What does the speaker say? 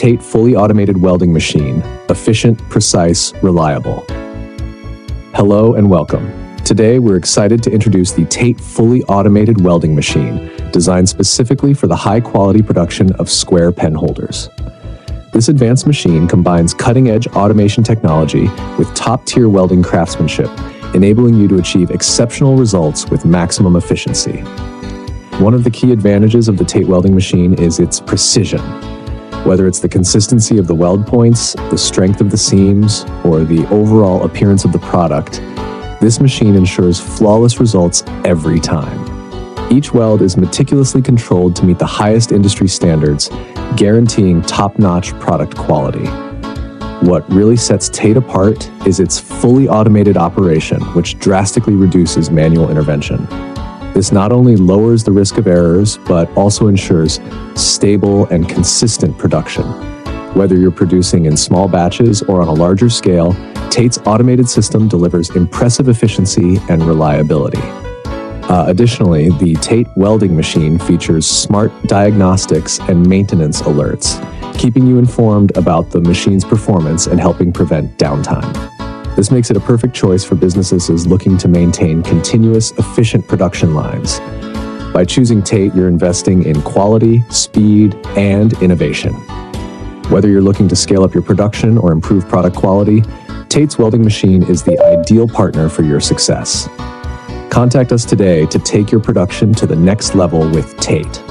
TATE fully automated welding machine, efficient, precise, reliable. Hello and welcome. Today we're excited to introduce the TATE fully automated welding machine, designed specifically for the high-quality production of square pen holders. This advanced machine combines cutting-edge automation technology with top-tier welding craftsmanship, enabling you to achieve exceptional results with maximum efficiency. One of the key advantages of the TATE welding machine is its precision. Whether it's the consistency of the weld points, the strength of the seams, or the overall appearance of the product, this machine ensures flawless results every time. Each weld is meticulously controlled to meet the highest industry standards, guaranteeing top-notch product quality. What really sets TATE apart is its fully automated operation, which drastically reduces manual intervention. This not only lowers the risk of errors, but also ensures stable and consistent production. Whether you're producing in small batches or on a larger scale, TATE's automated system delivers impressive efficiency and reliability. Additionally, the TATE welding machine features smart diagnostics and maintenance alerts, keeping you informed about the machine's performance and helping prevent downtime. This makes it a perfect choice for businesses looking to maintain continuous, efficient production lines. By choosing TATE, you're investing in quality, speed, and innovation. Whether you're looking to scale up your production or improve product quality, TATE's welding machine is the ideal partner for your success. Contact us today to take your production to the next level with TATE.